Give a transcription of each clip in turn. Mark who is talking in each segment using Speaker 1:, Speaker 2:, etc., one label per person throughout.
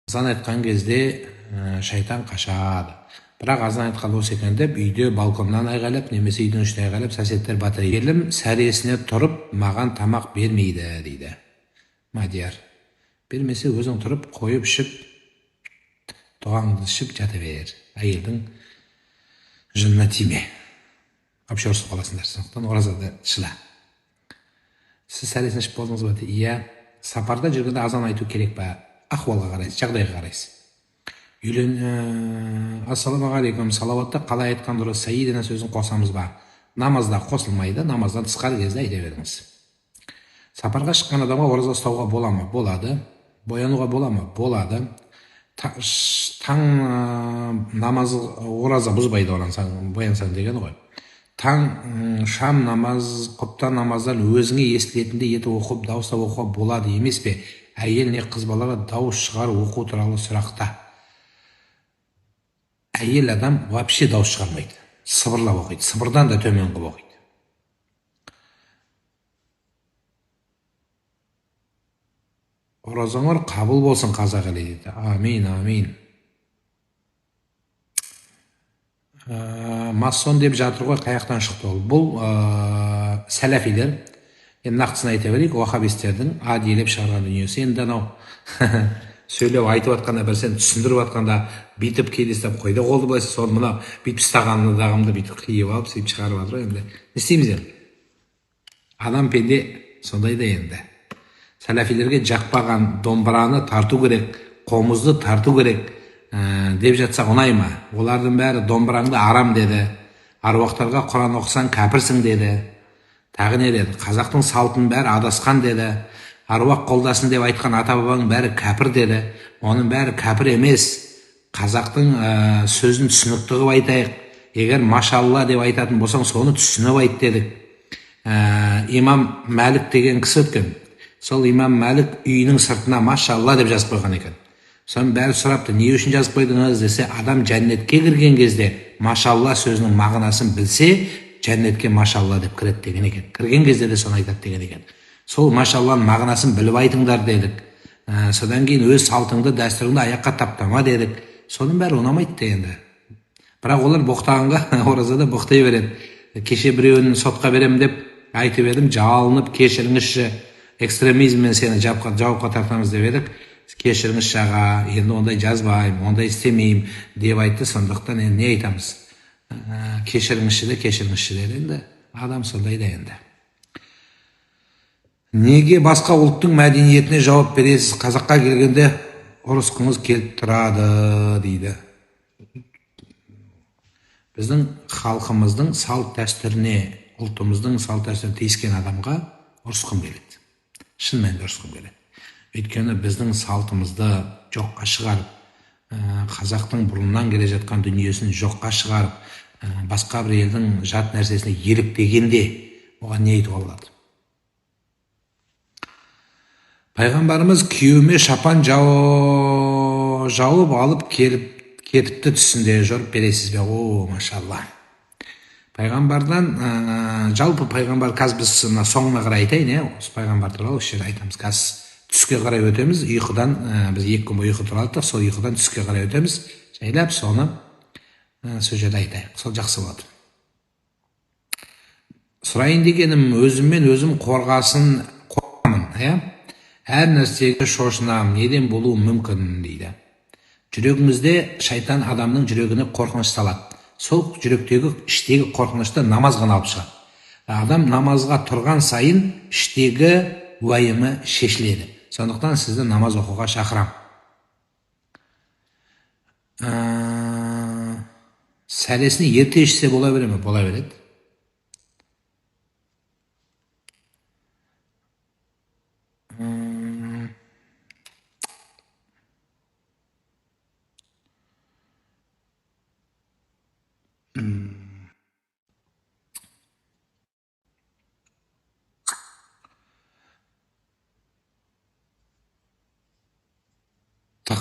Speaker 1: азан айтқан кезде шайтан қашады. Бірақ азан айтқан осы екен деп үйде балконнан айғайлап немесе үйдің ішіне айғайлап соседтер батарея келім сәресіне тұрып маған тамақ бермейді дейді Мадияр. Бермесе өзің тұрып қойып ішіп дұғаңды ішіп жата бер, әйелдің жынына тиме. Вообще ұрысып қаласыңдар, сондықтан оразада шыда. Сіз сәресін ішіп болдыңыз ба? Иә. Сапарда жүргенде азан айту керек па? Ахуалға қарайсыз, жағдайға қарайсыз. Ассалаумағалейкум, салауатты қалай айтқан дұрыс, сәйидина сөзін қосамыз ба? Намазда қосылмайды, намаздан тысқары кезде айта беріңіз. Сапарға шыққан адамға ораза ұстауға бола ма? Болады. Боянуға бола ма? Болады. Таң намазы ораза бұзбайды, боянсаң деген ғой. Таң шам намаз, құптан намаздан өзіңе естілетінде етіп оқып, дауыстап оқуға болады емес пе? Әйел не қыз балаға дауыс шығар оқу туралы сұрақта. Әйел адам вообще дауыс шығармайды, сыбырлап оқиды, сыбырдан да төмен қылып оқиды. Оразаңар қабыл болсын, қазақ елі дейді. Амин, амин. Масон деп жатыр ғой, қаяқтан шықты ол? Бұл сәләфилер, енді нақтысын айта берейік, уахабистердің адилеп шығарған дүниесі. Енді анау сөйлеп айтып жатқанда бір сен түсіндіріп жатқанда бүйтіп келестеп қойды қолды былайса, соны мына бүйтіп ұстағандағымды бүйтіп қиып алып сөйтіп шығарып жатыр. Енді не істейміз енді? Адам пенде сондай да енді. Сәләфилерге жақпаған домбыраны тарту керек, қомызды тарту керек деп жатсақ ұнай ма? Олардың бәрі домбыраңды арам деді, аруақтарға Құран оқысаң кәпірсің деді. Тағы не деді? Қазақтың салтының бәрі адасқан деді. Аруақ қолдасын деп айтқан ата-бабаның бәрі кәпір деді. Оның бәрі кәпір емес. Қазақтың сөзін түсінікті қылып айтайық. Егер машалла деп айтатын болсаң, соны түсініп айт дедік. Имам Мәлік деген кісі өткен. Сол имам Мәлік үйінің сыртына машалла деп жазып қойған екен. Соның бәрі сұрапты, не үшін жазып қойдыңыз десе, адам жәннетке кірген кезде машалла сөзінің мағынасын білсе, жәннетке машалла деп кіреді деген екен. Кірген кезде де соны айтады деген екен. Сол машалланың мағынасын біліп айтыңдар дедік. Содан кейін өз салтыңды, дәстүріңді аяққа таптама дедік. Соның бәрі ұнамайды енді. Бірақ олар боқтағанға оразада боқтай береді. Кеше біреуін сотқа берем деп айтып едім, жалынып, кешіріңізші, экстремизммен сені жауапқа тартамыз деп едік. Кешіріңіз аға, енді ондай жазбаймын, ондай істемеймін деп айтты. Сондықтан енді не айтамыз? Кешіріңізші деді. Енді адам сондай да енді. Неге басқа ұлттың мәдениетіне жауап бересіз? Қазаққа келгенде ұрысқыңыз келіп тұрады дейді. Біздің халқымыздың салт дәстүріне, ұлтымыздың салт дәстүріне тиіскен адамға ұрысқым келеді. Шын мәнінде ұрысқым келеді. Өйткені біздің салтымызды жоққа шығарып, қазақтың бұрыннан келе жатқан дүниесін жоққа шығарып, басқа бір елдің жат нәрсесіне еліктегенде оған не айтуға болады? Пайғамбарымыз күйеуіме шапан жауып алып кетіпті түсінде жүріп бересіз бе? О, машалла. Пайғамбардан, жалпы пайғамбар, қазір біз соңына қарай айтайын, осы пайғамбар туралы осы жерде айтамыз. Қазір түске қарай өтеміз, ұйқыдан, біз 2 күн бойы ұйқы тұралдық, сол ұйқыдан түске қарай өтеміз, жайлап соны сол жерде айтайық, сол жақсы болады. Сұрайын дегенім, өзіммен өзім қорғамын, әр нәрсеге шошынамын, неден болуы мүмкін дейді. Жүрегімізде шайтан адамның жүрегіне қорқыныш салады. Сол жүректегі, іштегі қорқынышты намаз ғана алып шығады. Адам намазға тұрған сайын іштегі уайымы шешіледі. Сондықтан сізді намаз оқуға шақырам. Сәресіне ерте ішсе бола бере ме? Бола береді.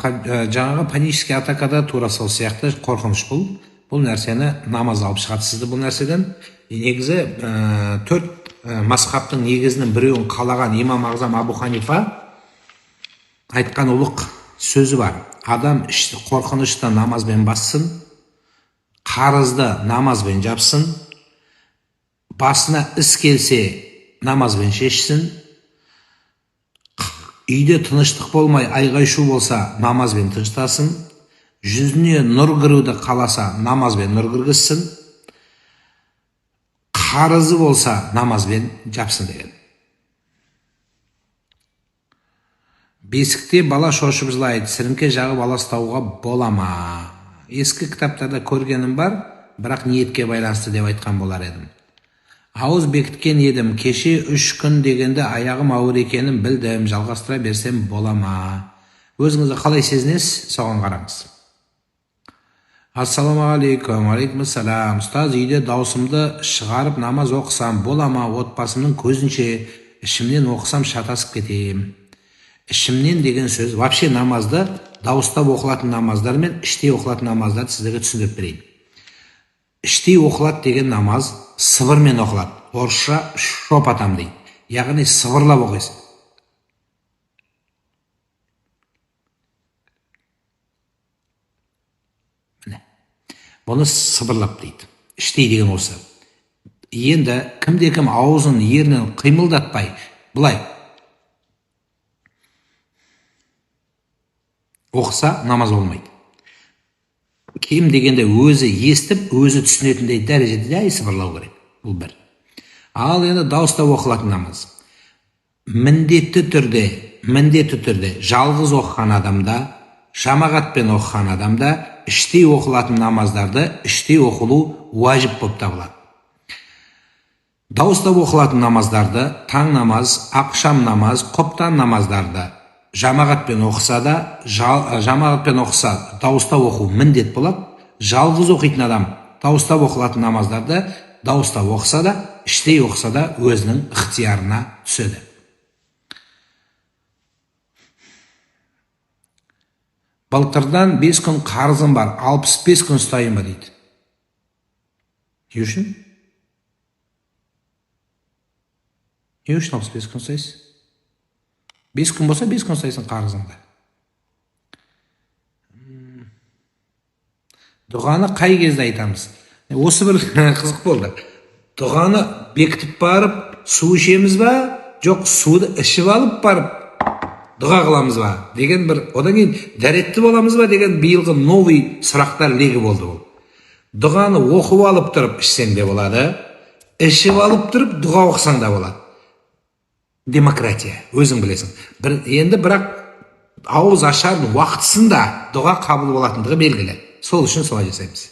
Speaker 1: Жаңағы панический атакада тура сол сияқты қорқыныш бұл нәрсені намаз алып шығады сізді бұл нәрседен. Негізі 4 мазхабтың негізінің біреуін қалаған имам Ағзам Абу Ханифа айтқан ұлық сөзі бар. Адам қорқынышты намазбен бассын, қарызды намазбен жапсын, басына іс келсе намазбен шешсін, үйде тыныштық болмай айғай-шу болса намазбен тыныштасын, жүзіне нұр кіруді қаласа намазбен нұр кіргізсін, қарызы болса намазбен жапсын деген. Бесікте бала шошып жылайды, сіріңке жағып ала ұстауға бола ма? Ескі кітаптарда көргенім бар, бірақ ниетке байланысты деп айтқан болар едім. Ауыз бекіткен едім, кеше 3 күн дегенде аяғым ауыр екенін білдім, жалғастыра берсем бола ма? Өзіңізді қалай сезінесіз, соған қараңыз. Ассалаумағалейкум. Алейкумассалам. Ұстаз, үйде даусымды шығарып намаз оқысам бола ма? Отбасымның көзінше ішімнен оқысам шатасып кетем. Ішімнен деген сөз, вообще намазды дауыстап оқылатын намаздар мен іштей оқылатын намаздарды сіздерге түсіндіріп берейін. Іштей оқылады деген намаз сыбырмен оқылады. Орысша шопатам дейді. Яғни сыбырлап оқисың. Бұны сыбырлап дейді. Іштей деген осы. Енді кімде-кім аузын ернін қимылдатпай, бұлай оқыса намаз болмайды. Кем дегенде өзі естіп, өзі түсінетіндей дәрежеде жай сыбырлау керек. Бұл бір. Ал енді дауыстап оқылатын намаз. Міндетті түрде жалғыз оқыған адамда, жамағатпен оқыған адамда іштей оқылатын намаздарды іштей оқылу уажип болып табылады. Дауыстап оқылатын намаздарды таң намаз, ақшам намаз, құптан намаздарды жамағатпен оқыса дауыстап оқу міндет болады. Жалғыз оқитын адам дауыстап оқылатын намаздарды дауыстап оқыса да, іштей оқыса да өзінің ықтиярына түседі. Былтырдан 5 күн қарызым бар, 65 күн ұстайын ба дейді. Не үшін? Не үшін 65 күн ұстайсыз? 5 күн болса 5 күн ұстайсың қарызыңды. Дұғаны қай кезде айтамыз? Осы бір қызық болды. Дұғаны бекітіп барып, су ішеміз ба? Жоқ, суды ішіп алып барып, дұға қыламыз ба? Деген бір, одан кейін дәретті боламыз ба? Деген биылғы новый сұрақтар легі болды ол. Дұғаны оқып алып тұрып ішсең де болады, ішіп алып тұрып дұға оқысаң да болады. Демократия, өзің білесің. Енді бірақ ауыз ашардың уақытысында дұға қабыл болатындығы белгілі. Сол үшін солай жасаймыз.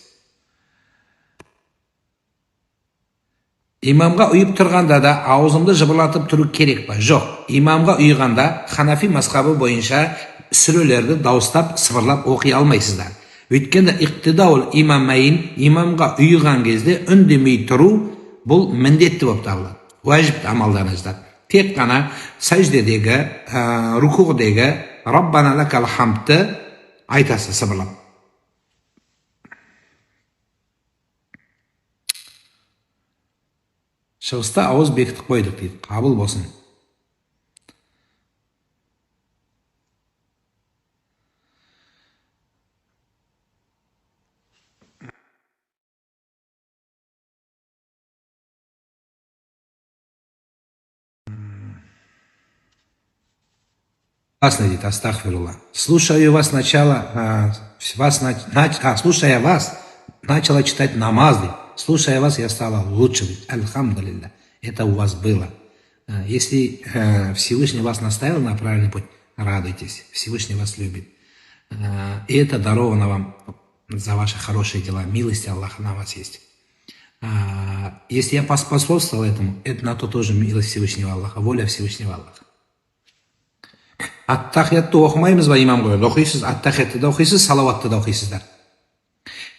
Speaker 1: Имамға ұйып тұрғанда да аузымды жыбырлатып тұру керек па? Жоқ. Имамға ұйғанда Ханафи мазхабы бойынша сүрелерді дауыстап, сыбырлап оқи алмайсыздар. Өйткені иқтидаул имамайын, имамға ұйған кезде үндемей тұру бұл міндетті болып табылады. Уажип амалдарыңызда. Тек қана сәждедегі, рукуғдегі Раббана лакал хамдты айтасыз сыбырлап. Шығыста ауыз бекітіп қойдық дейді. Қабыл болсын. Классно, дейді, астағфирулла. Слушая вас, начала читать намаз, дейді. Слушая вас, я стала лучше, дейді. Альхамдулилля. Это у вас было. Если Всевышний вас наставил на правильный путь, радуйтесь. Всевышний вас любит. И это даровано вам за ваши хорошие дела. Милость Аллаха на вас есть. Если я поспособствовал этому, это на то тоже милость Всевышнего Аллаха, воля Всевышнего Аллаха. Ат-тахиятты оқымаймыз ба имам қойды? Оқисыз, ат-тахиятты да оқисыз, салауатты да оқисыздар.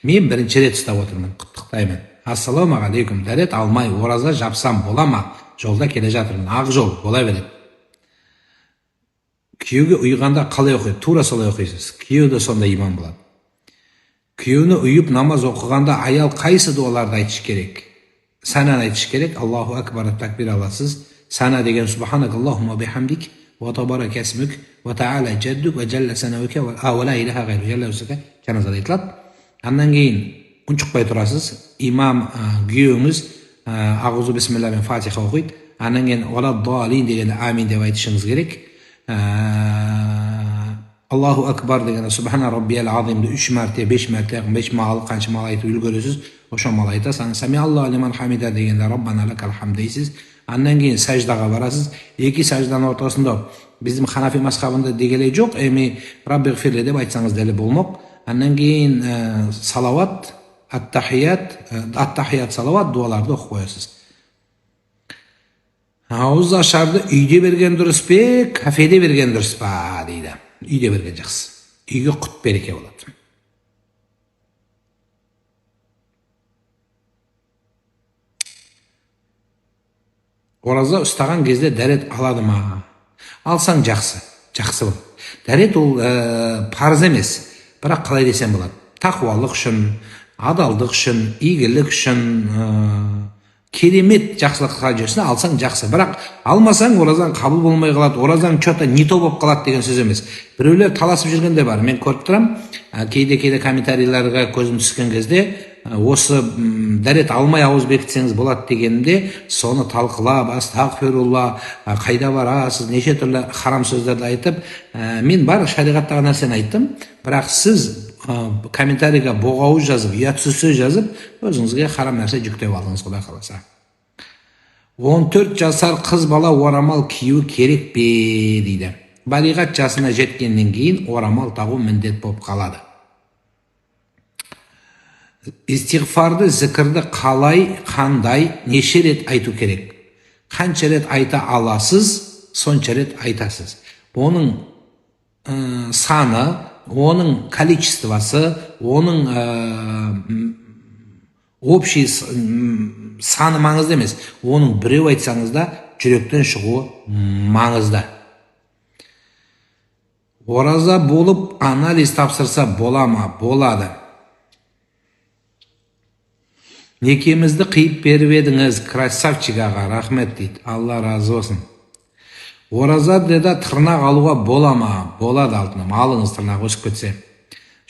Speaker 1: Мен бірінші рет ұстап отырмын, құттықтаймын. Ассалаумағалейкум, дәрет алмай, ораза жапсам бола ма? Жолда келе жатырмын, ақ жол, бола береді. Күйеуге ұйғанда қалай оқиды? Тура солай оқисыз. Күйеу де сонда имам болады. Күйеуіне ұйып намаз оқығанда аял қайсы дуаларды айтыш керек? Сананы айтыш керек. Аллаху акбар такбир аласыз. Сана деген субханак Аллахумма бихамдик Ва табарак асмук, ва таала жаддук, ва жалла санаука, ва ла илаха гайру. Жалла усака жаназада айтылады. Андан кейін унчукпай турасыз. Имам күйөөңүз Ағузу бисмилlah мен Фатиха окуйт. Андан кейін вала далин дегенде амин деп айтышыңыз керек. Аллаху акбар дегенде субхана раббиял азимди 3 мәрте, 5 мәрте, 5 мал, қанша мал айтып үлгересіз. Ошо мал айтасыз. Сами Аллаху лиман хамида дегенде раббана лакал хамд дейсіз. Андан кейін саждаға барасыз. Екі сажданың ортасында біздің Ханафи мазхабында дегелей жоқ. Эми раббигфирли деп айтсаңыз деле болмок. Андан кейін салават, ат-тахият салават дуаларды оқып қоясыз. Ауыз ашарды үйде берген дұрыс пе, кафеде берген дұрыс па дейді. Үйде берген жақсы. Үйге құт береке болады. Ораза ұстаған кезде дәрет алады ма? Алсаң жақсы. Жақсы бол. Дәрет ол парыз емес. Бірақ қалай десем болады. Тақуалық үшін, адалдық үшін, игілік үшін, керемет жақсылыққа жүрсін алсаң жақсы. Бірақ алмасаң оразаң қабыл болмай қалады, оразаң чөта не то болып қалады деген сөз емес. Біреулер таласып жүргенде бар. Мен көріп тұрам, кейде комментарийларға көзім түскен кезде осы дәрет алмай ауыз бекітсеңіз болады дегенде соны талқылап, астағфирулла, қайда барасыз, неше түрлі харам сөздерді айтып, мен бар шариғаттағы нәрсені айттым, бірақ сіз комментарийға боғауыз жазып, ұятсыз сөз жазып, өзіңізге харам нәрсе жүктеп алдыңыз, Құдай қаласа. 14 жасар қыз бала орамал кию керек пе дейді. Балиғат жасына жеткеннен кейін орамал тағу міндет болып қалады. Истиғфарды, зікірді қалай, қандай, неше рет айту керек? Қанша рет айта аласыз, сонша рет айтасыз. Оның саны, оның количествосы, оның общий саны маңызды емес. Оның біреу айтсаңыз да жүректен шығуы маңызды. Ораза болып анализ тапсырса бола ма? Болады. Некемізді қиып беріп едіңіз, красавчик аға, рахмет дейді. Алла разы болсын. Ораза деді тырнақ алуға бола ма? Болады алтыным, алыңыз тырнақ өсіп кетсе.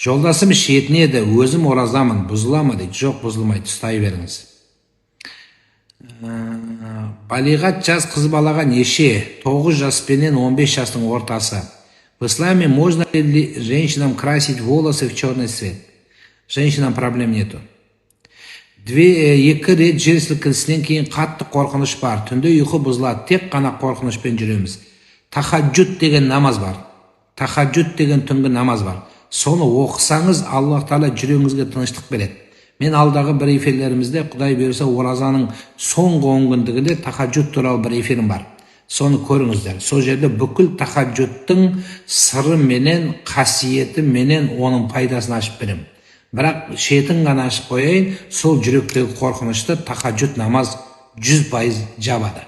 Speaker 1: Жолдасым шетіне еді, өзім оразамын, бұзыла ма дейді. Жоқ, бұзылмайды, ұстай беріңіз. Балиғат жас қыз балаға неше? 9 жаспенен 15 жастың ортасы. В исламе можно ли женщинам красить волосы в черный цвет? Женщинам проблем нету. 2 рет жер сілкінісінен кейін қатты қорқыныш бар. Түнде ұйқы бұзылады, тек қана қорқынышпен жүреміз. Тахаджуд деген намаз бар. Тахаджуд деген түнгі намаз бар. Соны оқысаңыз, Аллах Тағала жүрегіңізге тыныштық береді. Мен алдағы бір эфирлерімізде, Құдай бұйырса, оразаның соңғы онкүндігінде тахаджуд туралы бір эфирім бар. Соны көріңіздер. Сол жерде бүкіл тахаджудтың сыры менен, қасиеті менен оның пайдасын ашып беремін. Бірақ шетін ғана ашып қойайын, сол жүректегі қорқынышты тахаджуд намаз 100% жабады.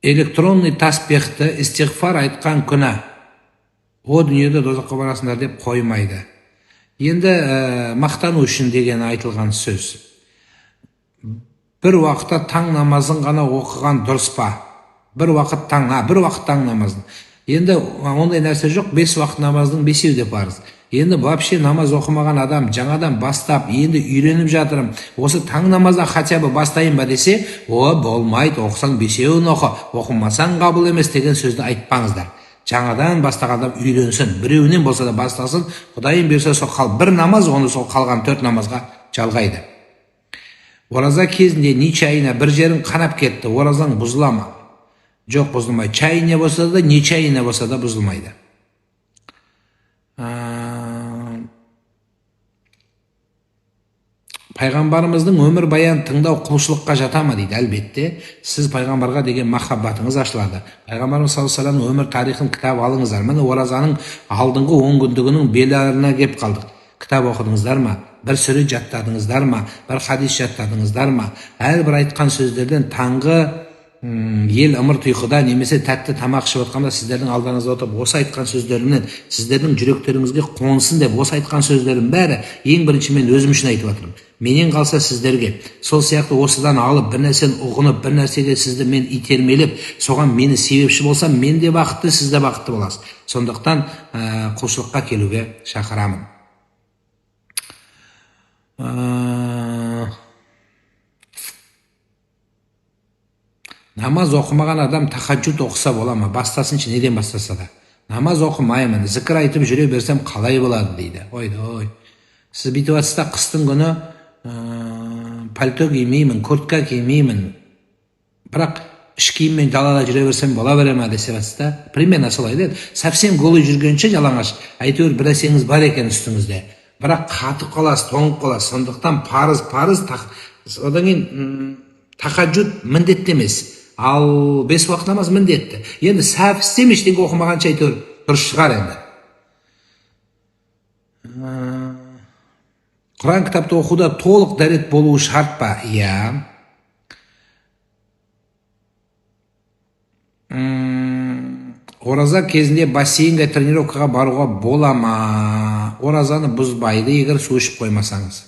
Speaker 1: Электронный таспихты истиғфар айтқан күні о дүниеде дозаққа барасыңдар деп қоймайды. Енді мақтану үшін деген айтылған сөз. Бір уақытта таң намазын ғана оқыған дұрыс па? Бір уақыт таң намазын. Енді ондай нәрсе жоқ, 5 уақыт намаздың 5-еуі де парыз. Енді вообще намаз оқымаған адам жаңадан бастап, енді үйреніп жатырым, осы таң намаздан хотя бы бастайын ба десе, болмайды, оқысаң 5-еуін оқы, оқымасаң қабыл емес деген сөзді айтпаңыздар. Жаңадан бастаған адам үйренсін, біреуінен болса да бастасын, Құдайым берсе сол бір намаз, оны сол қалған 4 намазға жалғайды. Ораза кезінде нечайына бір жерің қанап кетті, оразаң бұзыла ма? Жоқ, бұзылмайды. Чайына болса да, не чайына болса да бұзылмайды. Пайғамбарымыздың өмір баян тыңдау құлшылыққа жата ма дейді. Әлбетте, сіз пайғамбарға деген махаббатыңыз ашылады. Пайғамбарымыз саллаллаху алейхи ва өмір тарихын кітап алыңыздар. Міне оразаның алдыңғы 10 күндігінің беларына кеп қалдық. Кітап оқыдыңыздар ма? Бір сүре жаттадыңыздар ма? Бір хадис жаттадыңыздар ма? Әрбір айтқан сөздерден таңғы ел ымырт ұйқыда немесе тәтті тамақ ішіп отқанда сіздердің алдарыңызда отырып осы айтқан сөздерімнен сіздердің жүректеріңізге қонсын деп осы айтқан сөздердің бәрі ең бірінші мен өзім үшін айтып жатырмын. Менен қалса сіздерге сол сияқты осыдан алып бір нәрсені ұғынып бір нәрсеге сізді мен итермелеп соған мені себепші болсам мен де бақытты, сіз де бақытты боласыз. Сондықтан құлшылыққа келуге шақырамын. Намаз оқымаған адам тахаджуд оқыса бола ма? Бастасыншы, неден бастаса да. Намаз оқымаймын, зікір айтып жүре берсем қалай болады дейді. Ой. Сіз бүйтіп жатсыз да қыстың күні пальто кимеймін, куртка кимеймін, бірақ іш киіммен далада жүре берсем бола бере ма десе жатсыз да. Примерно солай деді. Совсем голый жүргенше жалаңаш, әйтеуір бір нәрсеңіз бар екен үстіңізде. Бірақ қатып қаласыз, тоңып қаласыз. Сондықтан парыз, одан кейін тахаджуд міндетті емес. Ал 5 уақыт намаз міндетті. Енді совсем ештеңе оқымағанша әйтеуір дұрыс шығар енді. Құран кітапты оқуда толық дәрет болуы шарт па? Иә. Ораза кезінде бассейнге, тренировкаға баруға бола ма? Оразаны бұзбайды, егер су ішіп қоймасаңыз.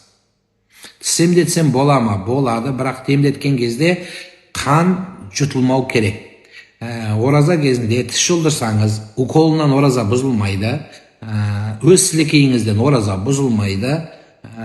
Speaker 1: Тісемдетсем бола ма? Болады, бірақ демдеткен кезде қан жұтылмау керек. Ораза кезінде тіс жұлдырсаңыз, уколынан ораза бұзылмайды, өз сілекейіңізден ораза бұзылмайды,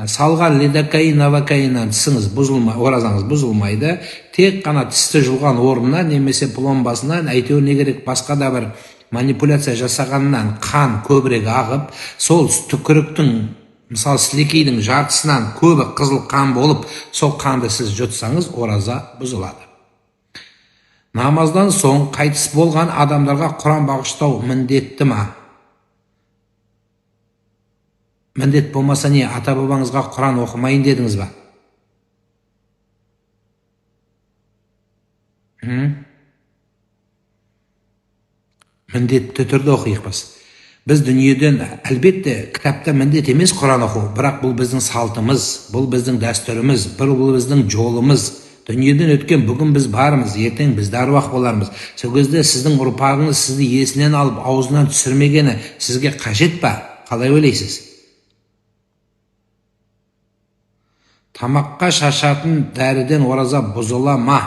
Speaker 1: салған лидокаин, новокаиннан тісіңіз оразаңыз бұзылмайды. Тек қана тісті жұлған орнына немесе пломбасынан әйтеуір не керек басқа да бір манипуляция жасағаннан қан көбірек ағып, сол түкіріктің, мысалы сілекейдің жартысынан көбі қызыл қан болып, сол қанды сіз жұтсаңыз, ораза бұзылады. Намаздан соң қайтыс болған адамдарға Құран бағыштау міндетті ма? Міндет болмаса не, ата-бабаңызға Құран оқымайын дедіңіз ба? Міндетті түрде оқиықпыз. Біз дүниеден, әлбетте, кітапта міндет емес Құран оқу, бірақ бұл біздің салтымыз, бұл біздің дәстүріміз, бұл біздің жолымыз. Дүниеден өткен бүгін біз бармыз, ертең біз аруақ болармыз. Сол кезде сіздің ұрпағыңыз сізді есінен алып, аузынан түсірмегені сізге қажет па? Қалай ойлайсыз? Тамаққа шашатын дәріден ораза бұзыла ма?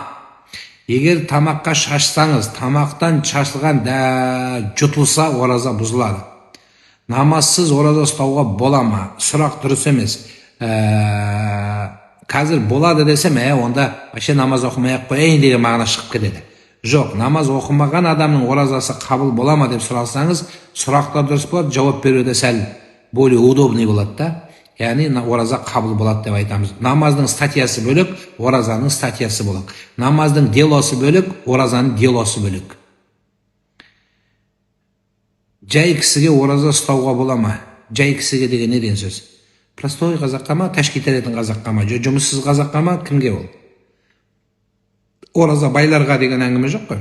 Speaker 1: Егер тамаққа шашсаңыз, тамақтан шашылған жұтылса, ораза бұзылады. Намазсыз ораза ұстауға бола ма? Сұрақ дұрыс емес. Қазір болады десем, онда вообще намаз оқымай-ақ қояйын деген мағына шығып кетеді. Жоқ, намаз оқымаған адамның оразасы қабыл бола ма деп сұрасаңыз, сұрақта дұрыс болады, жауап беруде сәл более удобный болады да. Яғни ораза қабыл болады деп айтамыз. Намаздың статьясы бөлек, оразаның статьясы бөлек. Намаздың делосы бөлек, оразаның делосы бөлек. Жай кісіге ораза ұстауға бола ма? Жай кісіге деген неден сөз? Простой қазаққа ма, ташки теретін қазаққа ма, жұмыссыз қазаққа ма, кімге ол? Ораза байларға деген әңгіме жоқ қой.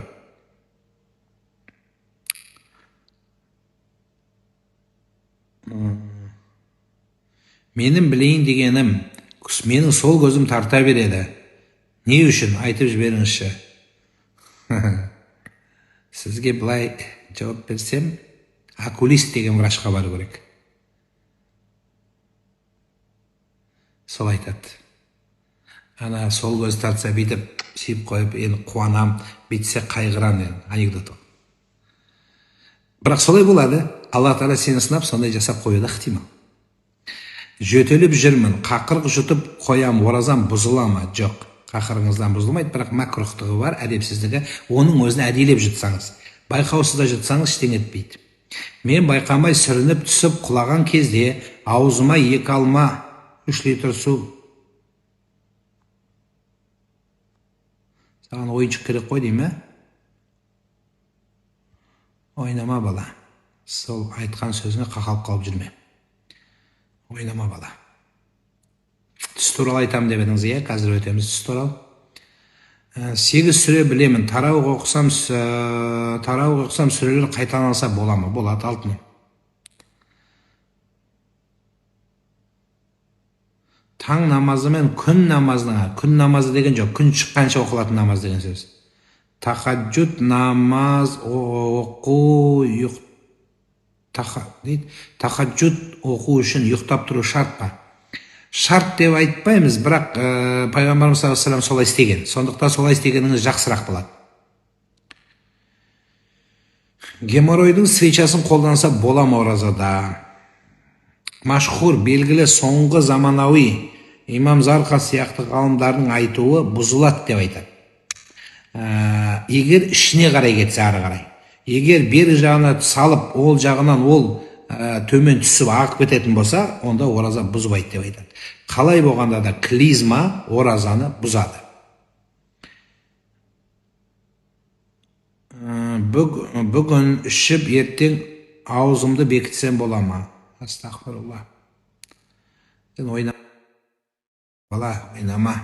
Speaker 1: Менің білейін дегенім, менің сол көзім тарта береді. Не үшін? Айтып жіберіңізші. Сізге былай жауап берсем, окулист деген врачқа бару керек. Сол айтады. Ана сол көз тартса бүйтіп сүйіп қойып, енді қуанам, бүйтсе қайғырам деген анекдот. Бірақ солай болады. Алла Тағала сені сынап, сондай жасап қоюы да ықтимал. Жөтеліп жүрмін, қақырық жұтып қоям, оразам бұзыла ма? Жоқ, қақырыңыздан бұзылмайды, бірақ макрухтығы бар, әдепсіздігі. Оның өзін әдейлеп жұтсаңыз, байқаусызда жұтсаңыз ештеңе етпейді. Мен байқамай сүрініп түсіп құлаған кезде аузыма 2 алма 3 литр су. Саған ойыншық керек қой деймін, ойнама бала. Сол айтқан сөзіңе қақалып қалып жүрме. Ойнама бала. Түс туралы айтам деп едіңіз, қазір өтеміз түс туралы. 8 сүре білемін. Тарауық оқысам сүрелер қайталанса бола ма? Болады, алтыным. Таң намазы мен күн намазына, күн намазы деген жоқ, күн шыққанша оқылатын намаз деген сөз. тахаджуд намаз оқу тахаджуд оқу үшін ұйықтап тұру шарт па? Шарт деп айтпаймыз, бірақ пайғамбарымыз саллаллаху алейхи ва саллям солай істеген. Сондықтан солай істегеніңіз жақсырақ болады. Геморройдың свечасын қолданса бола ма оразада? Машхур, белгілі соңғы заманауи имам Зарқа сияқты ғалымдардың айтуы бұзылады деп айтады. Егер ішіне қарай кетсе ары қарай, егер бері жағына салып, ол жағынан ол төмен түсіп ағып кететін болса, онда ораза бұзбайды деп айтады. Қалай болғанда да клизма оразаны бұзады. Бүгін ішіп, ертең аузымды бекітсем бола ма? Астағфирулла. Сен ойнама. Бала, ойнама.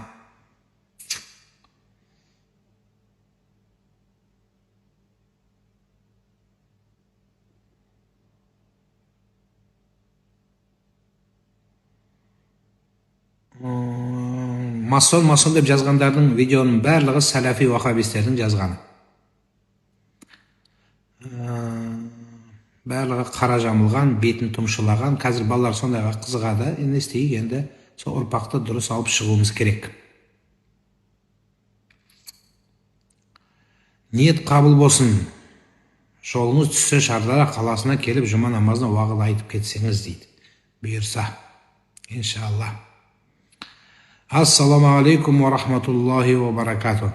Speaker 1: Масон деп жазғандардың видеоның барлығы сәләфи уахабистердің жазғаны. Барлығы қара жамылған, бетін тұмшылаған. Қазір балалар сондайға қызығады. Не істейік енді? Сол ұрпақты дұрыс алып шығуымыз керек. Ниет қабыл болсын. Жолыңыз түссе Шардара қаласына келіп жұма намазына уағыз айтып кетсеңіз дейді. Бұйырса, иншалла. Ассаламу алейкум ва рахматуллахи ва баракату.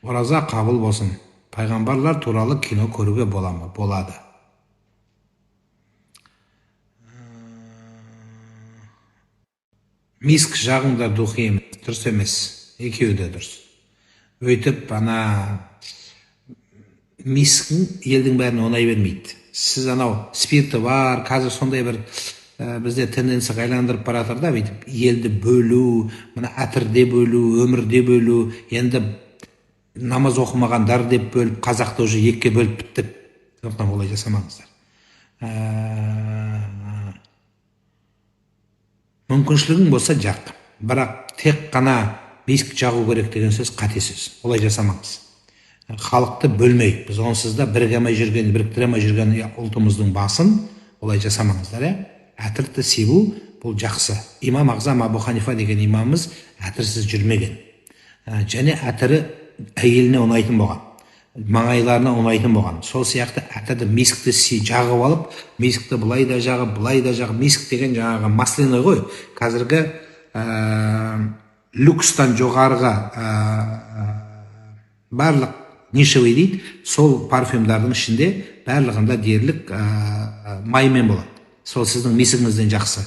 Speaker 1: Ораза қабыл болсын. Пайғамбарлар туралы кино көруге бола ма? Болады. Миск жағыңда дұхи емес, дұрыс емес. Екеуі де дұрыс. Өйтіп, мискін елдің бәріне оңай бермейді. Сіз анау спирті бар, қазір сондай бір бізде тенденция қайландырып баратыр да, бүйтіп елді бөлу, мына әтірде бөлу, өмірде бөлу, енді намаз оқымағандар деп бөліп, қазақты уже екіге бөліп біттік. Сондықтан олай жасамаңыздар. Мүмкіншілігің болса жақ, бірақ тек қана миск жағу керек деген сөз қате сөз. Олай жасамаңыз. Халықты бөлмейік. Біз онсыз да біріктіремей жүрген ұлтымыздың басын олай жасамаңыздар. Әтірді себу бұл жақсы. Имам Ағзам Абу Ханифа деген имамымыз әтірсіз жүрмеген. Және әтірі әйеліне ұнайтын болған, маңайларына ұнайтын болған. Сол сияқты әтірді мискті жағып алып, мискті бұлай да жағып, миск деген жаңағы масляной ғой. Қазіргі люкстан жоғарғы барлық нишевый дейді, сол парфюмдардың ішінде барлығында дерлік маймен болады. Сол сіздің мисігіңізден жақсы.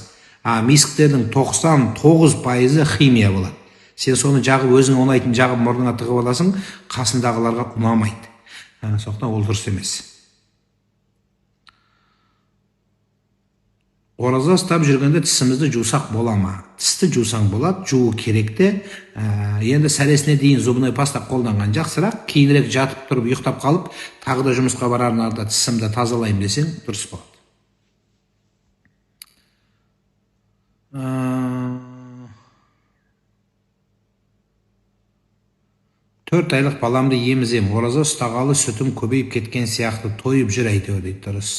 Speaker 1: Мисктердің 99% химия болады. Сен соны жағып, өзің ұнайтын жағып мұрныңа тығып аласың, қасындағыларға ұнамайды. Сондықтан ол дұрыс емес. Ораза ұстап жүргенде тісімізді жусақ бола ма? Тісті жусаң болады, жуу керекті. Енді сәресіне дейін зубной паста қолданған жақсырақ, кейінірек жатып тұрып, ұйықтап қалып, тағы да жұмысқа барарында тісімді тазалайым десең, дұрыс болады. 4 айлық баламды емізем, ораза ұстағалы сүтім көбейіп кеткен сияқты тойып жүр әйтеуір дейді. Дұрыс.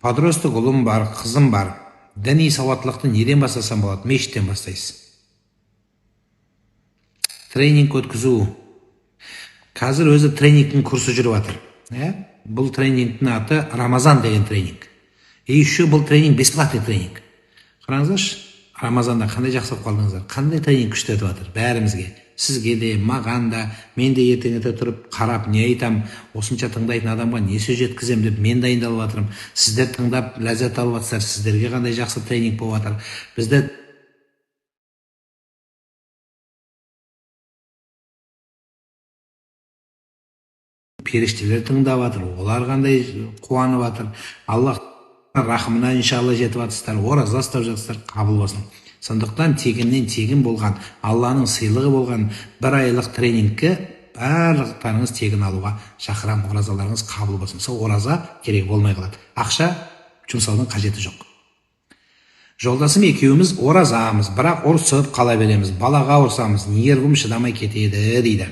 Speaker 1: Подростық ұлым бар, қызым бар. Діни сауаттылықты неден бастасам болады? Мешіттен бастайсыз. Тренинг өткізу. Қазір өзі тренингтің курсы жүріп жатыр. Бұл тренингтің аты Рамазан деген тренинг. И еще бұл тренинг бесплатный тренинг. Қараңыздаршы, Рамазанда қандай жақсылап қалдыңыздар, қандай тренинг күшті өтіп жатыр бәрімізге. Сізге де, маған да, мен де ертең тұрып қарап не айтам, осынша тыңдайтын адамға не сөз жеткізем деп мен дайындалып жатырмын. Сіздер тыңдап ләззат алып жатсыздар, сіздерге қандай жақсы тренинг болып жатыр. Бізде періштелер тыңдап жатыр, олар қандай қуанып жатыр. Аллах рахымына иншалла жетіп жатсыздар, ораза ұстап жатсыздар, қабыл болсын. Сондықтан тегіннен тегін болған, Алланың сыйлығы болған 1 айлық тренингке барлықтарыңыз тегін алуға шақырамын. Оразаларыңыз қабыл болсын. Сол ораза керек болмай қалады. Ақша жұмсаудың қажеті жоқ. Жолдасым екеуміз оразамыз, бірақ ұрсып қала береміз. Балаға ұрсамыз, нервім шыдамай кетеді дейді.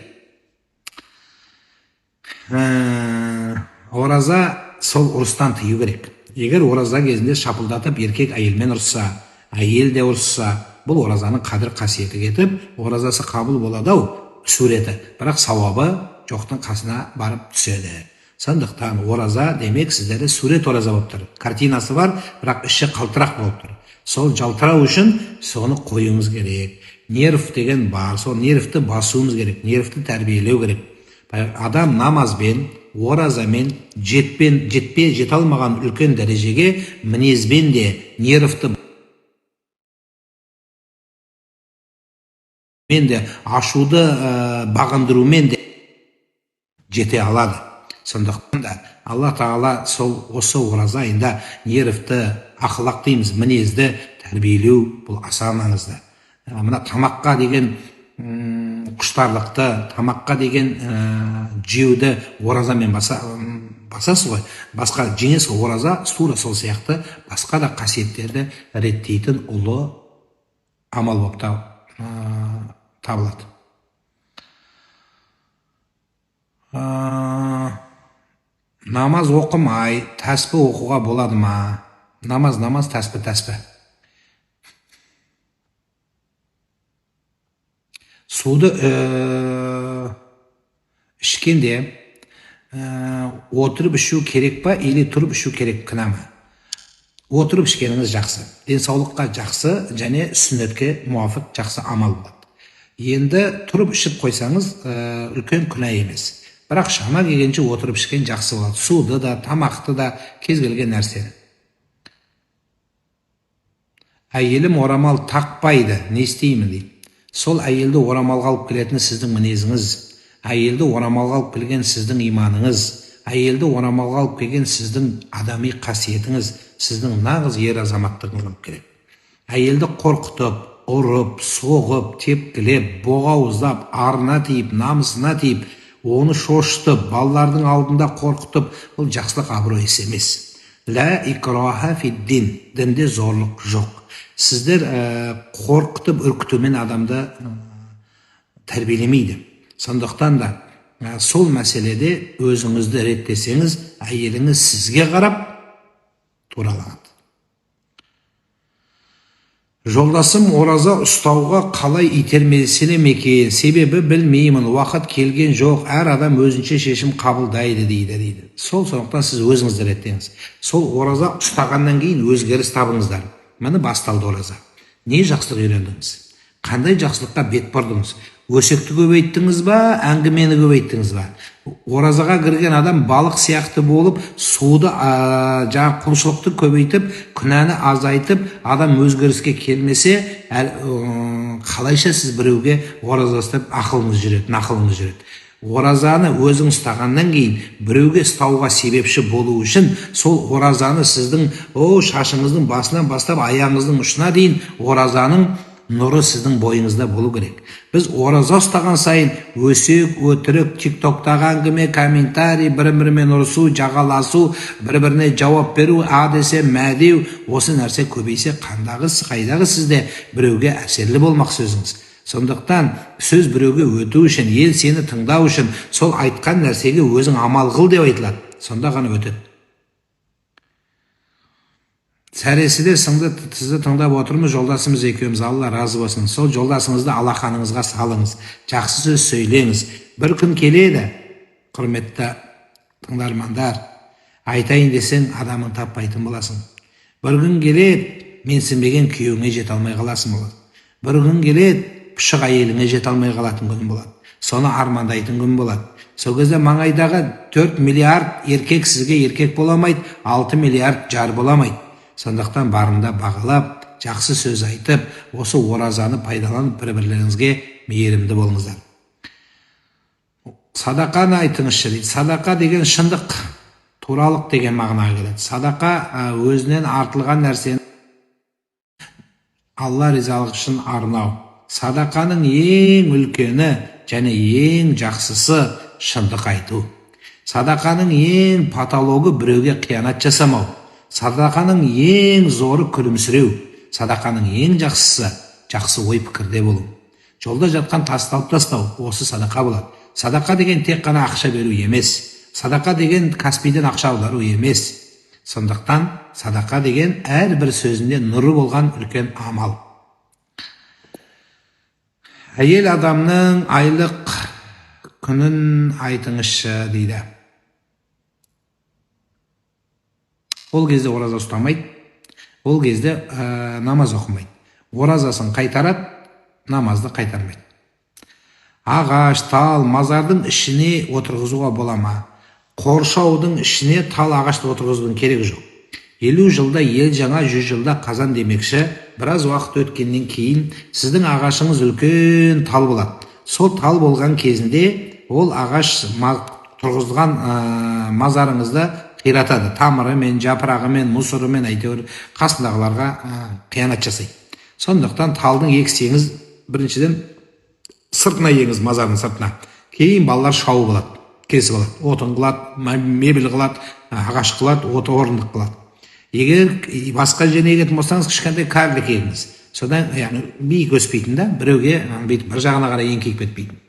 Speaker 1: Ораза сол ұрыстан тыю керек. Егер ораза кезінде шапылдатып еркек әйелмен ұрысса, әйел де ұрысса, бұл оразаның қадір қасиеті кетіп, оразасы қабыл болады-ау суреті, бірақ сауабы жоқтың қасына барып түседі. Сондықтан ораза демек сіздерде сурет ораза болып тұр. Картинасы бар, бірақ іші қалтырақ болып тұр. Сол жалтырау үшін соны қоюымыз керек. Нерв деген бар, сол нервті басуымыз керек, нервті тәрбиелеу керек. Адам намазбен, оразамен жете алмаған үлкен дәрежеге мінезбен де, нервті мен де, ашуды бағындырумен де жете алады. Сондықтан да Алла Тағала сол осы ораза айында нервті, ақылақ дейміз, мінезді тәрбиелеу бұл аса маңызды. Мына тамаққа деген құштарлықты, тамаққа деген жеуді оразамен басасыз ғой, басқа жеңесіз. Ораза тура сол сияқты басқа да қасиеттерді реттейтін ұлы амал болып табылады. Намаз оқымай тәсбih оқуға болады ма? Намаз, тәсбih. Суды ішкенде отырып ішу керек па, или тұрып ішу керек кінә ма? Отырып ішкеніңіз жақсы, денсаулыққа жақсы және сүннетке муафиқ жақсы амал болады. Енді тұрып ішіп қойсаңыз үлкен күнә емес. Бірақ шама келгенше отырып ішкен жақсы болады. Суды да, тамақты да, кез келген нәрсені. Әйелім орамал тақпайды, не істеймін дейді. Сол әйелді орамалға алып келетін сіздің мінезіңіз, әйелді орамалға алып келген сіздің иманыңыз, әйелді орамалға алып келген сіздің адами қасиетіңіз, сіздің нағыз ер азаматтығыңыз алып келеді. Әйелді қорқытып, ұрып, соғып, тепкілеп, боғауыздап, арына тиіп, намысына тиіп, оны шошытып, балалардың алдында қорқытып, бұл жақсылық абыройыс емес. Ла икраха фид-дин, дінде зорлық жоқ. Сіздер қорқытып, үркітумен адамды тәрбиелемейді. Сондықтан да сол мәселеде өзіңізді реттесеңіз, әйеліңіз сізге қарап тураланады. Жолдасым ораза ұстауға қалай итермелесем екен? Себебі білмеймін, уақыт келген жоқ, әр адам өзінше шешім қабылдайды дейді. Сондықтан сіз өзіңізді реттеңіз. Сол ораза ұстағаннан кейін өзгеріс табыңыздар. Міне басталды ораза. Не жақсылық үйрендіңіз? Қандай жақсылыққа бет бұрдыңыз? Өсекті көбейттіңіз ба, әңгімені көбейттіңіз ба? Оразаға кірген адам балық сияқты болып, суды, құлшылықты көбейтіп, күнәні азайтып, адам өзгеріске келмесе, қалайша сіз біреуге ораза ұстап ақылыңыз жүреді. Оразаны өзің ұстағаннан кейін біреуге ұстауға себепші болу үшін сол оразаны сіздің шашыңыздың басынан бастап аяғыңыздың ұшына дейін оразаның нұры сіздің бойыңызда болу керек. Біз ораза ұстаған сайын өсек, өтірік, тиктоктағы әңгіме, комментарий, бір-бірімен ұрысу, жағаласу, бір-біріне жауап беру, десе мәдеу, осы нәрсе көбейсе қайдағы сізде біреуге әсерлі болмақ сөзіңіз. Сондықтан сөз біреуге өту үшін, ел сені тыңдау үшін, сол айтқан нәрсеге өзің амал қыл деп айтылады. Сонда ғана өтеді. Сәресіде сізді тыңдап отырмыз, жолдасымыз екеуміз, Алла разы болсын. Сол жолдасыңызды алақаныңызға салыңыз, жақсы сөз сөйлеңіз. Бір күн келеді, құрметті тыңдармандар, айтайын десең адамын таппайтын боласың. Бір күн келеді, менсінбеген күйеуіңе жете алмай қаласың болады. Бір күн келеді, пұшық әйеліңе жете алмай қалатын күн болады. Соны армандайтын күн болады. Сол кезде маңайдағы 4 миллиард еркек сізге еркек боламайды, 6 миллиард жар боламайды. Сондықтан барында бағалап, жақсы сөз айтып, осы оразаны пайдаланып бір-бірлеріңізге мейірімді болыңыздар. Садақаны айтыңызшы дейді. Садақа деген шындық, туралық деген мағынаға келеді. Садақа өзінен артылған нәрсені Алла ризалығы үшін арнау. Садақаның ең үлкені және ең жақсысы шындық айту. Садақаның ең патологы біреуге қиянат жасамау. Садақаның ең зоры күлімсіреу. садақаның ең жақсысы жақсы ой пікірде болу. Жолда жатқан тасты алып тастау, осы садақа болады. Садақа деген тек қана ақша беру емес. Садақа деген Каспийден ақша аудару емес. Сондықтан садақа деген әрбір сөзінде нұры болған үлкен амал. Әйел адамның айлық күнін айтыңызшы дейді. Ол кезде ораза ұстамайды, ол кезде намаз оқымайды. Оразасын қайтарады, намазды қайтармайды. Ағаш, тал, мазардың ішіне отырғызуға бола ма? Қоршаудың ішіне тал ағашты отырғызудың керегі жоқ. 50 жылда ел жаңа, 100 жылда қазан демекші, біраз уақыт өткеннен кейін сіздің ағашыңыз үлкен тал болады. Сол тал болған кезінде ол ағаш тұрғызылған мазарыңызды қиратады. Тамырымен, жапырағымен, мұсырымен, әйтеуір қасындағыларға қиянат жасайды. Сондықтан талдың ексеңіз, біріншіден сыртына егіңіз, мазардың сыртына. Кейін балалар шауы болады, кесіп алады, отын қылады, мебель қылады, ағаш қылады, орындық қылады. Егер басқа жеріне егетін болсаңыз, кішкентай кәрілік егіңіз. Содан биік өспейтін да, біреуге бір жағына қарай еңкейіп кетпейтін.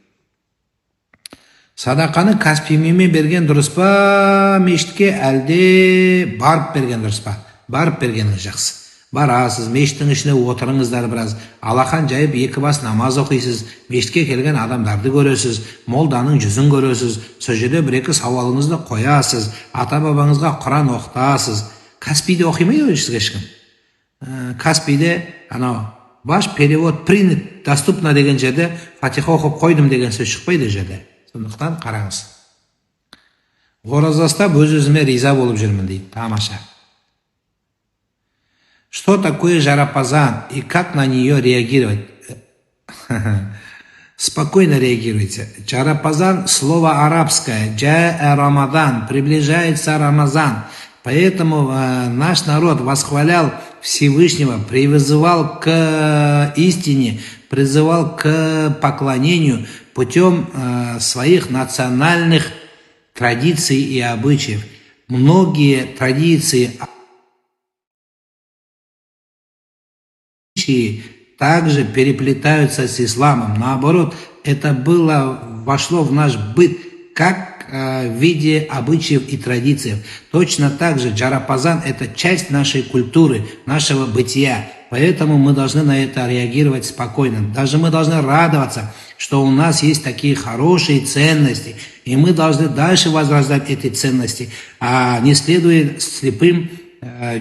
Speaker 1: Садақаны Каспиймен берген дұрыс па, мешітке әлде барып берген дұрыс па? Барып бергеніңіз жақсы. Барасыз, мешіттің ішіне отырыңыздар біраз, алақан жайып екі бас намаз оқисыз, мешітке келген адамдарды көресіз, молданың жүзін көресіз, сол жерде бір-екі сауалыңызды қоясыз, ата-бабаңызға Құран оқытасыз. Каспийде оқимайды сізге ешкім. Каспийде ваш перевод принят, доступно деген жерде фатиха оқып қойдым деген сөз шықпайды жерде. Сондықтан қараңыз. Ораза ұстап өз-өзіме риза болып жүрмін дейді. Тамаша. Что такое жарапазан и как на нее реагировать? Спокойно реагируйте. Жарапазан – слово арабское. Джаа Рамадан. Приближается Рамазан. Поэтому наш народ восхвалял Всевышнего, призывал к истине, призывал к поклонению путем своих национальных традиций и обычаев. Многие традиции также переплетаются с исламом. Наоборот, это вошло в наш быт как в виде обычаев и традиций. Точно так же Джарапазан – это часть нашей культуры, нашего бытия. Поэтому мы должны на это реагировать спокойно. Даже мы должны радоваться, что у нас есть такие хорошие ценности. И мы должны дальше возрождать эти ценности, а не следуя слепым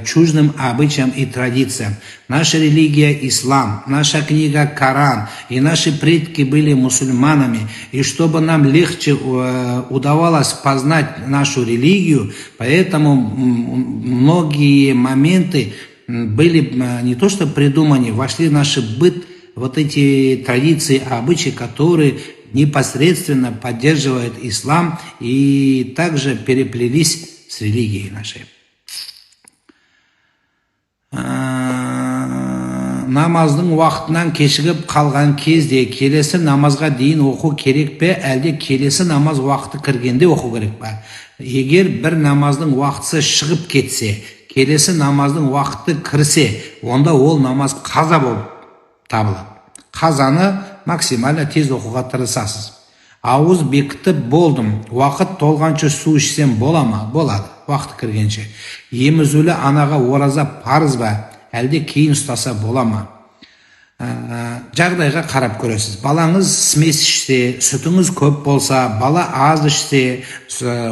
Speaker 1: чуждым обычаям и традициям. Наша религия – ислам, наша книга – Коран, и наши предки были мусульманами. И чтобы нам легче удавалось познать нашу религию, поэтому многие моменты были не то что придуманы, вошли в наш быт вот эти традиции, обычаи, которые непосредственно поддерживают ислам и также переплелись с религией нашей. Намаздың уақытынан кешігіп қалған кезде келесі намазға дейін оқу керек пе, әлде келесі намаз уақыты кіргенде оқу керек пе? Егер бір намаздың уақытысы шығып кетсе, келесі намаздың уақыты кірсе, онда ол намаз қаза болып табылады. Қазаны максимально тез оқуға тырысасыз. Ауыз бекітіп болдым, уақыт толғанша су ішсем бола ма? Болады, уақыт кіргенше. Емізулі анаға ораза парыз ба, әлде кейін ұстаса бола ма? Жағдайға қарап көресіз. Балаңыз смес ішсе, сүтіңіз көп болса, бала аз ішсе,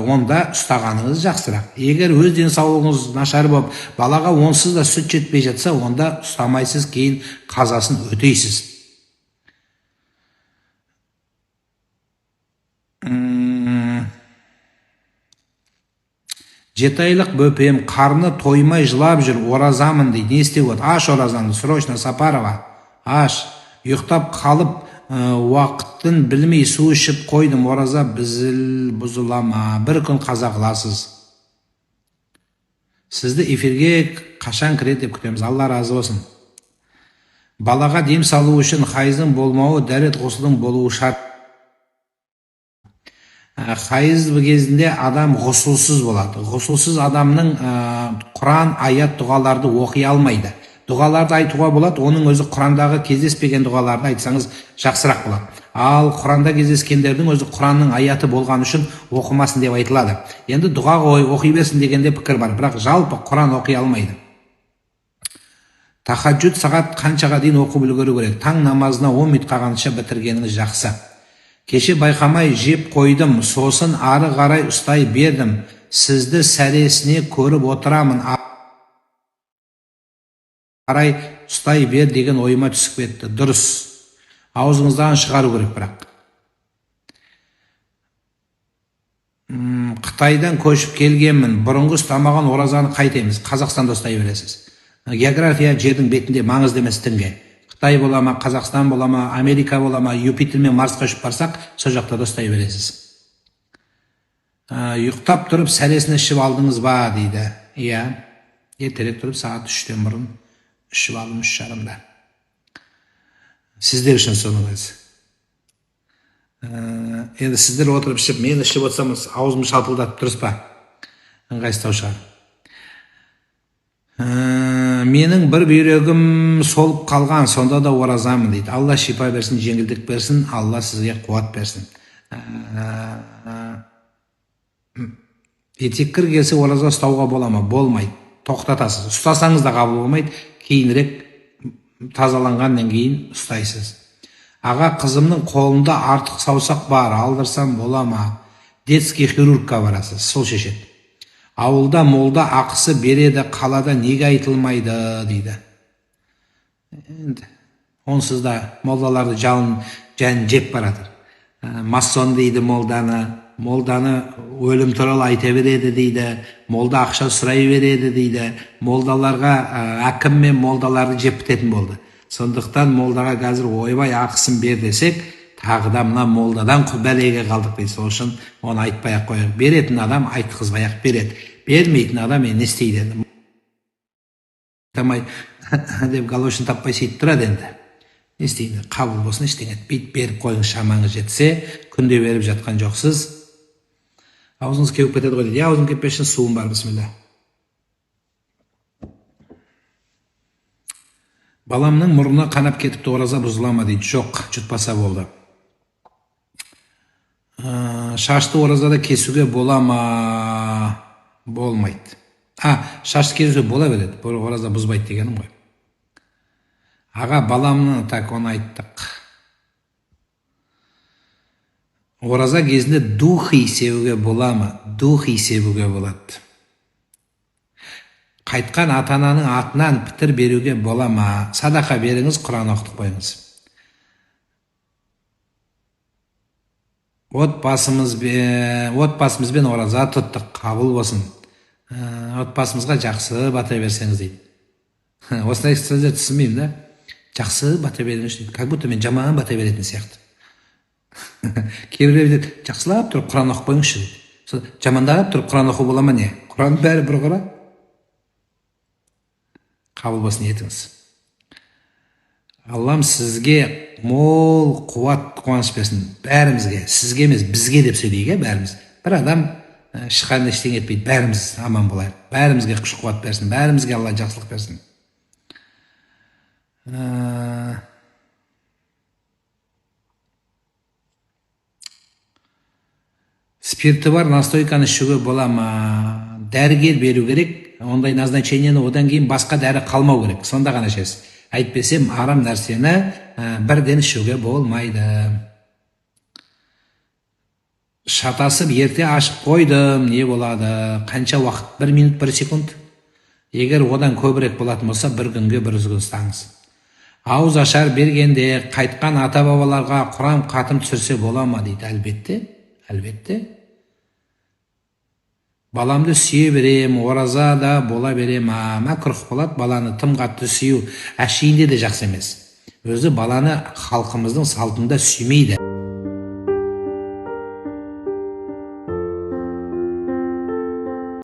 Speaker 1: онда ұстағаныңыз жақсырақ. Егер өз денсаулығыңыз нашар болып, балаға онсыз да сүт жетпей жатса, онда ұстамайсыз, кейін қазасын өтейсіз. Жетайлық бөпем қарны тоймай жылап жүр, оразамын дейді. Не істеу болады? Аш оразаңды, срочно, Сапарова. Аш. Ұйықтап қалып, уақытын білмей су ішіп қойдым, ораза бұзылама. Бір күн қаза қыласыз. Сізді эфирге қашан кіреді деп күтеміз. Алла разы болсын. Балаға дем салу үшін хайыздың болмауы, дәрет ғұсылдың болуы шарт. Хайыз кезінде адам ғұсылсыз болады. Ғұсылсыз адамның Құран, аят, дұғаларды оқи алмайды. Дұғаларды айтуға болады, оның өзі Құрандағы кездеспеген дұғаларды айтсаңыз жақсырақ болады. Ал Құранда кездескендердің өзі Құранның аяты болған үшін оқымасын деп айтылады. Енді дұға оқи берсін дегенде пікір бар, бірақ жалпы Құран оқи алмайды. Тахаджуд сағат қаншаға дейін оқып үлгеру керек? Таң намазына 10 минут қалғанша бітіргеніңіз жақсы. Кеше байқамай жеп қойдым, сосын ары қарай ұстай бердім. Сізді сәресіне көріп отырамын, қарай ұстай бер деген ойыма түсіп кетті. Дұрыс. Аузыңыздан шығару керек бірақ. Қытайдан көшіп келгенмін. Бұрынғы ұстамаған оразаны қайтеміз. Қазақстанда ұстай бересіз. География жердің бетінде маңызды емес дінге. Қытай бола ма, Қазақстан бола ма, Америка бола ма, Юпитер мен Марсқа ұшып барсақ, сол жақта да ұстай бересіз. Ұйықтап тұрып сәресін ішіп алдыңыз ба дейді. Иә, ертерек тұрып сағат 3-тен бұрын ішіп алдым, 3:30-да. Сіздер үшін соныңыз. Енді сіздер отырып ішіп, мен ішіп отырсам, аузым шалпылдатып тұрыс па? Ыңғайсыздау шығар. Менің бір бүйрегім солып қалған, сонда да оразамын дейді. Алла шипа берсін, жеңілдік берсін, Алла сізге қуат берсін. Етеккір келсе ораза ұстауға бола ма? Болмайды. Тоқтатасыз. Ұстасаңыз да қабыл болмайды. Кейінірек тазаланғаннан кейін ұстайсыз. Аға, қызымның қолында артық саусақ бар, алдырсам бола ма? Детский хирургқа барасыз, сол шешеді. Ауылда молда ақысы береді, қалада неге айтылмайды дейді. Онсыз да молдаларды жан жеп баратыр. Масон дейді молданы өлім туралы айта береді дейді, молда ақша сұрай береді дейді. Молдаларға әкім мен молдаларды жеп бітетін болды. Сондықтан молдаға қазір ойбай ақысын бер десек, тағы да мына молдадан бәлеге қалдық дейді. Сол үшін оны айтпай-ақ қояйық. Беретін адам айтқызбай-ақ береді. Бермейтін адам не істейді? Тамай деп галошын таппай сөйтіп тұрады енді. Не істейді? Қабыл болсын, ештеңе етпейді. Беріп қойыңыз, шамаңыз жетсе, күнде беріп жатқан жоқсыз. Аузыңыз кеуіп кетеді ғой дейді. Аузым кеппешін, суым бар, бісміллә. Баламның мұрнына қанап кетіпті, ораза бұзыла ма дейді. Жоқ, жұтпаса болды. Шашты оразада кесуге бола ма? Болмайды. Шашты кесуге бола береді. Ораза бұзбайды дегенім ғой. Аға, баламның, так, оны айттық. Ораза кезінде духи себуге бола ма? Духи себуге болады. Қайтқан ата-ананың атынан пітір беруге бола ма? Садақа беріңіз, Құран оқытып қойыңыз. Отбасымызбен ораза тұттық, қабыл болсын. Отбасымызға жақсы бата берсеңіз дейді. Осындай сөздер түсінбеймін да. Жақсы бата беріңіз дейді. Как будто мен жаман бата беретін сияқты. Кейбіреулер дейді, жақсылап тұрып Құран оқып қойыңызшы дейді. Жамандап тұрып Құран оқу бола ма не? Құран бәрі бір қора. Қабыл болсын етіңіз. Аллам сізге мол қуат, қуаныш берсін. Бәрімізге, сізге емес, бізге деп сөйлейік, бәріміз. Бір адам шыққан ештеңе етпейді, бәріміз аман болайық. Бәрімізге күш қуат берсін, бәрімізге Алла жақсылық берсін. Спирті бар настойканы ішуге бола ма? Дәрігер беру керек. Ондай назначениені одан кейін басқа дәрі қалмау керек. Сонда ғана ішесіз. Әйтпесем, арам нәрсені бірден ішуге болмайды. Шатасып ерте ашып қойдым, не болады? Қанша уақыт? 1 минут 1 секунд. Егер одан көбірек болатын болса, 1 күнге 1 күн ұстаңыз. Ауыз ашар бергенде қайтқан ата-бабаларға Құран қатым түсірсе бола ма дейді. Әлбетте. Баламды сүйе берем, ораза да бола берем, мәкрух болады. Баланы тым қатты сүю әшейінде де жақсы емес. Өзі баланы халқымыздың салтында сүймейді.